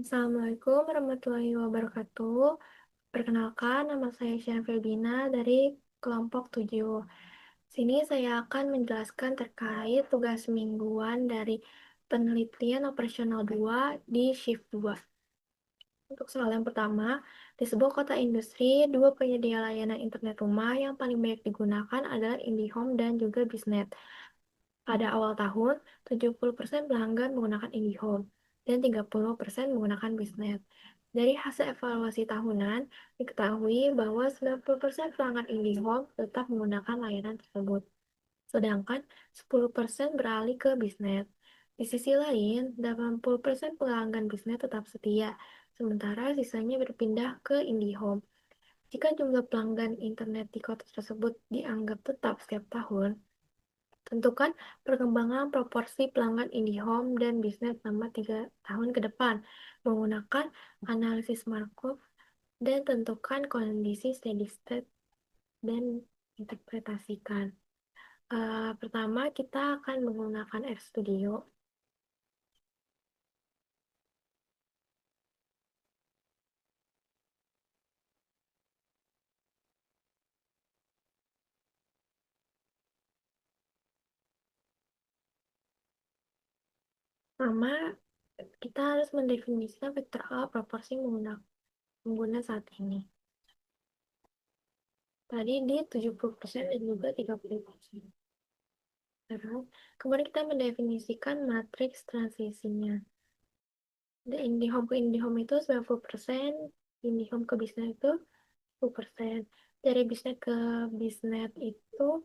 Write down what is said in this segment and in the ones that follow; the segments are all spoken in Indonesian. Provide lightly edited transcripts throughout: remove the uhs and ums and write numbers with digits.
Assalamualaikum warahmatullahi wabarakatuh. Perkenalkan, nama saya Syan Ferbina dari kelompok 7. Sini saya akan menjelaskan terkait tugas mingguan dari penelitian operasional 2 di shift 2. Untuk soal yang pertama, di sebuah kota industri, dua penyedia layanan internet rumah yang paling banyak digunakan adalah IndiHome dan juga Biznet. Pada awal tahun, 70% pelanggan menggunakan IndiHome dan 30% menggunakan Biznet. Dari hasil evaluasi tahunan, diketahui bahwa 90% pelanggan IndiHome tetap menggunakan layanan tersebut, sedangkan 10% beralih ke Biznet. Di sisi lain, 80% pelanggan Biznet tetap setia, sementara sisanya berpindah ke IndiHome. Jika jumlah pelanggan internet di kota tersebut dianggap tetap setiap tahun, tentukan perkembangan proporsi pelanggan IndiHome dan Biznet selama 3 tahun ke depan menggunakan analisis Markov dan tentukan kondisi steady state dan interpretasikan. Pertama, kita akan menggunakan RStudio. Pertama, kita harus mendefinisikan vektoral proporsi pengguna saat ini. Tadi di 70% dan juga 30%. Terus, kemudian kita mendefinisikan matriks transisinya. Dari IndiHome ke IndiHome itu 90%, IndiHome ke Biznet itu 10%. Dari Biznet ke Biznet itu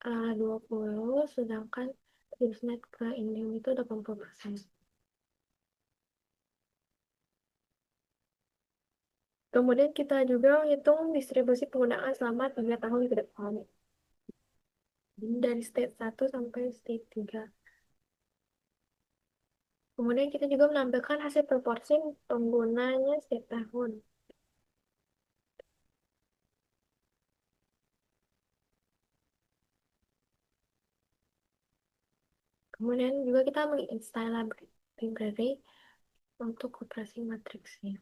20, sedangkan Biznet ke IndiHome itu 80%. Kemudian kita juga menghitung distribusi penggunaan selama 3 tahun ke depan. Dari state 1 sampai state 3. Kemudian kita juga menampilkan hasil proporsi penggunanya setiap tahun. Kemudian juga kita menginstal library untuk operasi matriksnya.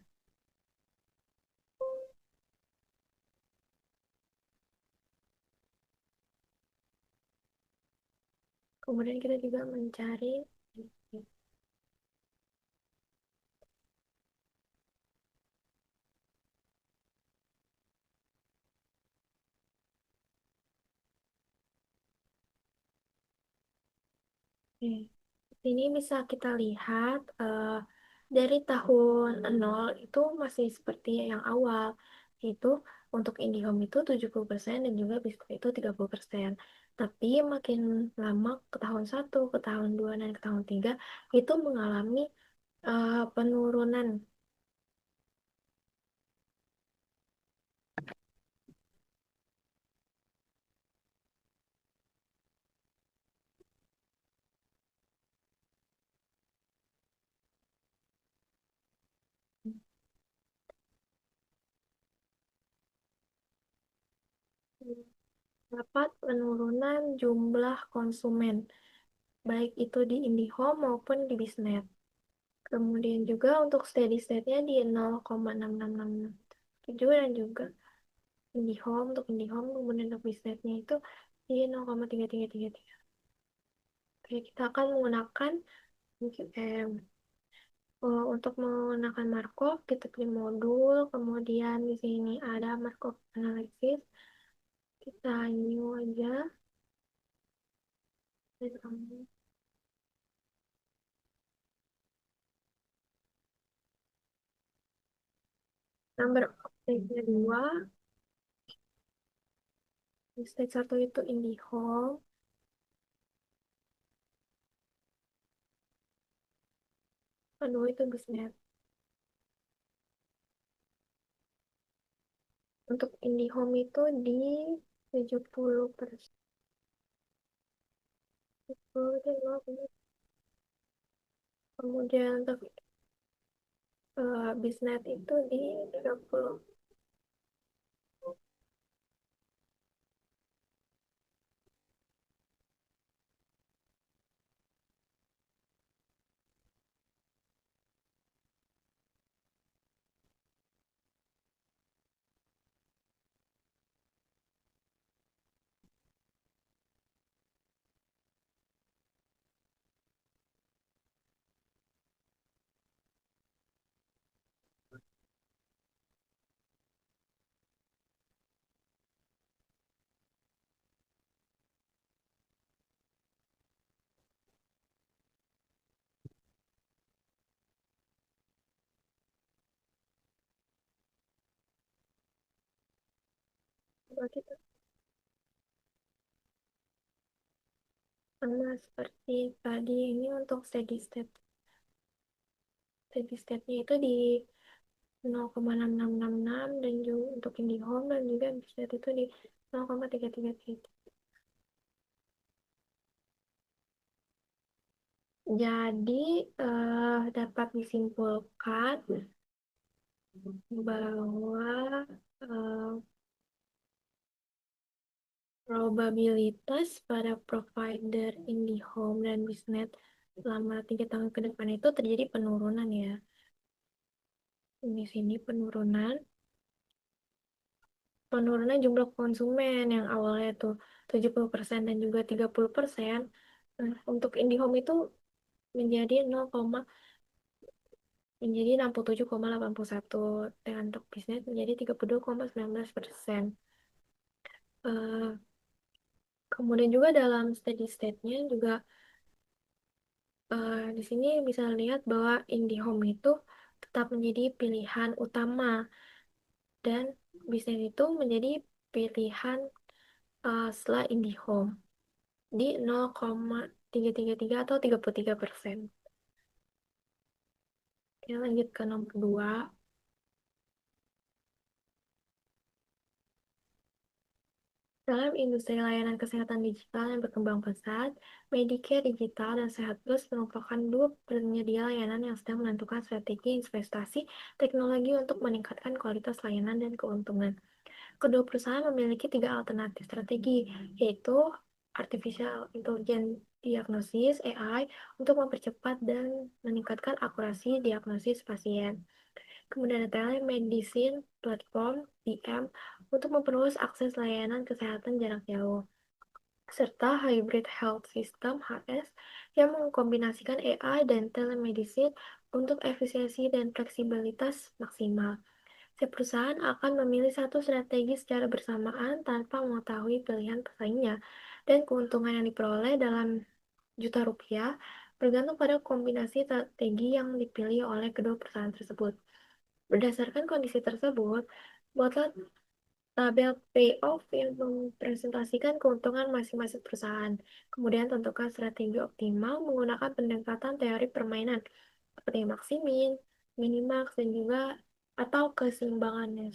Kemudian kita juga mencari Oke. Ini bisa kita lihat dari tahun 0 itu masih seperti yang awal, yaitu untuk IndiHome itu 70% dan juga Biskuit itu 30%. Tapi makin lama ke tahun 1, ke tahun 2, dan ke tahun 3 itu mengalami penurunan. Dapat penurunan jumlah konsumen, baik itu di IndiHome maupun di Biznet. Kemudian juga untuk steady state-nya di 0,6667 dan juga untuk IndiHome kemudian untuk Biznet-nya itu di 0,3333. Oke, kita akan menggunakan untuk menggunakan Markov, kita pilih modul, kemudian di sini ada Markov Analysis, kita new aja. Number of stage-nya 2, di stage 1 itu IndiHome, kedua itu Biznet. Untuk IndiHome itu di 70%. Kemudian untuk Biznet itu di 30. Berarti sama seperti tadi ini untuk steady state-nya itu di 0,6666 dan juga untuk IndiHome dan juga BISnet itu di 0,333. Jadi dapat disimpulkan bahwa eh, probabilitas pada provider IndiHome dan BISnet selama 3 tahun ke depan itu terjadi penurunan ya. Di sini penurunan jumlah konsumen yang awalnya tuh 70% dan juga 30%. Nah, untuk IndiHome itu menjadi 67,81 dan untuk bisnis menjadi 32,19%. Eh, Kemudian juga dalam steady state-nya juga di sini bisa lihat bahwa IndiHome itu tetap menjadi pilihan utama dan bisnis itu menjadi pilihan setelah IndiHome di 0,333 atau 33%. Oke, lanjut ke nomor 2. Dalam industri layanan kesehatan digital yang berkembang pesat, Medicare Digital dan Sehat Plus merupakan dua penyedia layanan yang sedang menentukan strategi investasi teknologi untuk meningkatkan kualitas layanan dan keuntungan. Kedua perusahaan memiliki 3 alternatif strategi, yaitu Artificial Intelligence Diagnosis (AI) untuk mempercepat dan meningkatkan akurasi diagnosis pasien. Kemudian ada telemedicine platform (DM) untuk memperluas akses layanan kesehatan jarak jauh, serta hybrid health system (HS) yang mengkombinasikan AI dan telemedicine untuk efisiensi dan fleksibilitas maksimal. Setiap perusahaan akan memilih satu strategi secara bersamaan tanpa mengetahui pilihan pesaingnya, dan keuntungan yang diperoleh dalam juta rupiah bergantung pada kombinasi strategi yang dipilih oleh kedua perusahaan tersebut. Berdasarkan kondisi tersebut, buatlah tabel payoff yang mempresentasikan keuntungan masing-masing perusahaan. Kemudian tentukan strategi optimal menggunakan pendekatan teori permainan seperti maksimin, minimax, dan juga atau keseimbangannya.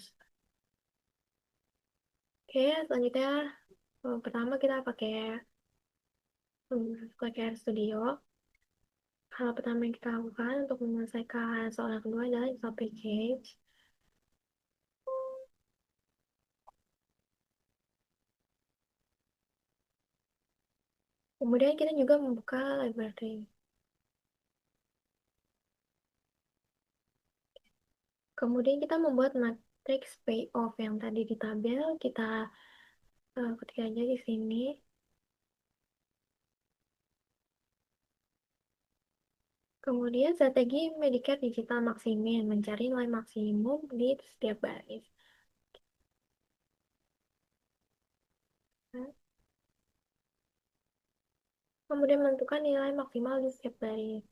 Oke, selanjutnya pertama kita pakai Studio. Hal pertama yang kita lakukan untuk menyelesaikan soal yang kedua adalah install package. Kemudian kita juga membuka library. Kemudian kita membuat matriks payoff yang tadi di tabel, kita ketik aja di sini. Kemudian strategi Medicare Digital Maximin, mencari nilai maksimum di setiap baris. Kemudian menentukan nilai maksimal di setiap baris.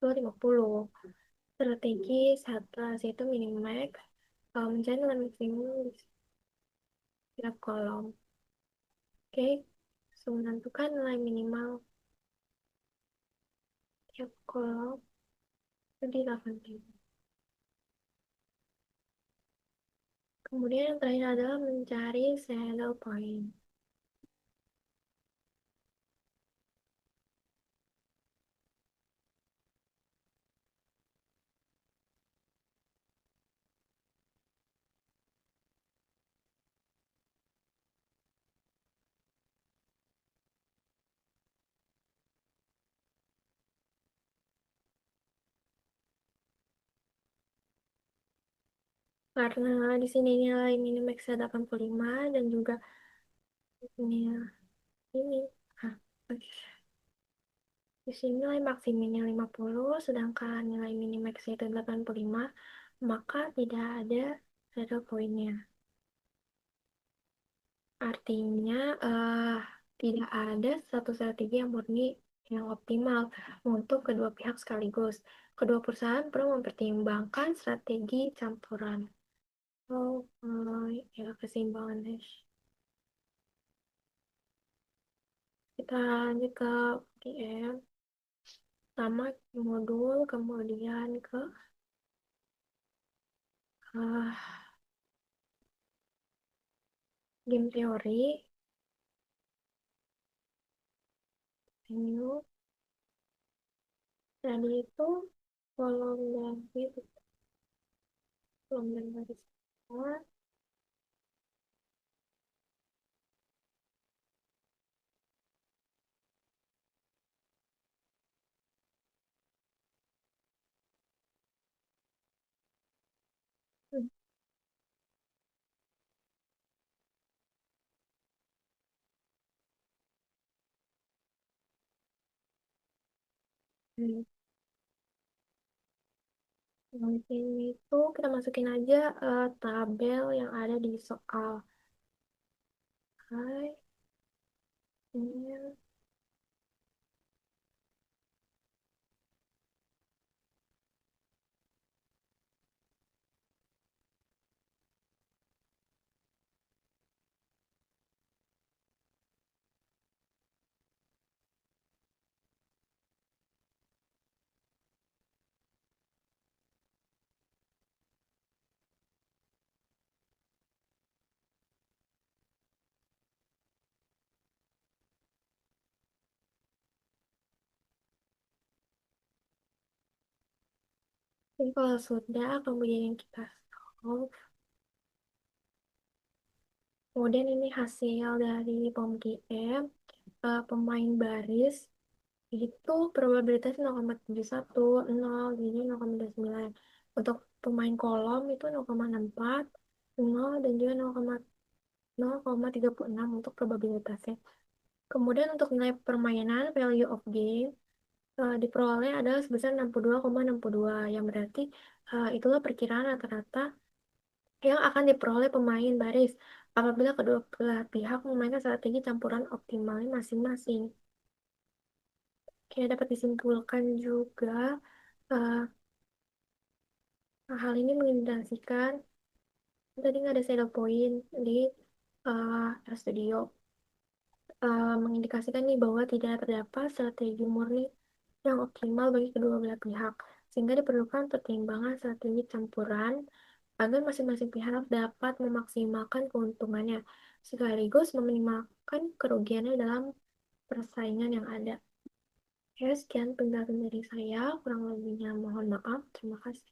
250. Strategi Satlas itu minimax, mencari nilai maksimum di setiap kolom. Oke, so, menentukan nilai minimal tiap kolom itu di 80. Kemudian yang terakhir adalah mencari saddle point. Karena di sini nilai minimaxnya 85 dan juga ini. Hah, oke. Di sini nilai maksimumnya 50, sedangkan nilai minimaxnya itu 85, maka tidak ada saddle point-nya. Artinya tidak ada satu strategi yang murni yang optimal untuk kedua pihak sekaligus. Kedua perusahaan perlu mempertimbangkan strategi campuran. Oh, ya keseimbangan hash. Kita lanjut ke PM. Pertama modul, kemudian ke ah, game teori, menu, tadi itu kolom dan itu kolom dan baris bawah, hmm. Yang ini itu kita masukin aja tabel yang ada di soal. Hai, ini kalau sudah, kemudian kita solve. Kemudian ini hasil dari POM-GM, pemain baris, itu probabilitas 0,71, 0, jadi 0,29. Untuk pemain kolom itu 0,64, 0, dan juga 0,36 untuk probabilitasnya. Kemudian untuk nilai permainan, value of game, diperoleh adalah sebesar 62,62, yang berarti itulah perkiraan rata-rata yang akan diperoleh pemain baris apabila kedua belah pihak memainkan strategi campuran optimalnya masing-masing. Oke, dapat disimpulkan juga eh, hal ini mengindikasikan tadi nggak ada shadow point di RStudio, mengindikasikan nih bahwa tidak terdapat strategi murni yang optimal bagi kedua belah pihak, sehingga diperlukan pertimbangan strategi campuran agar masing-masing pihak dapat memaksimalkan keuntungannya, sekaligus meminimalkan kerugiannya dalam persaingan yang ada. Ya, sekian penjelasan dari saya, kurang lebihnya mohon maaf. Terima kasih.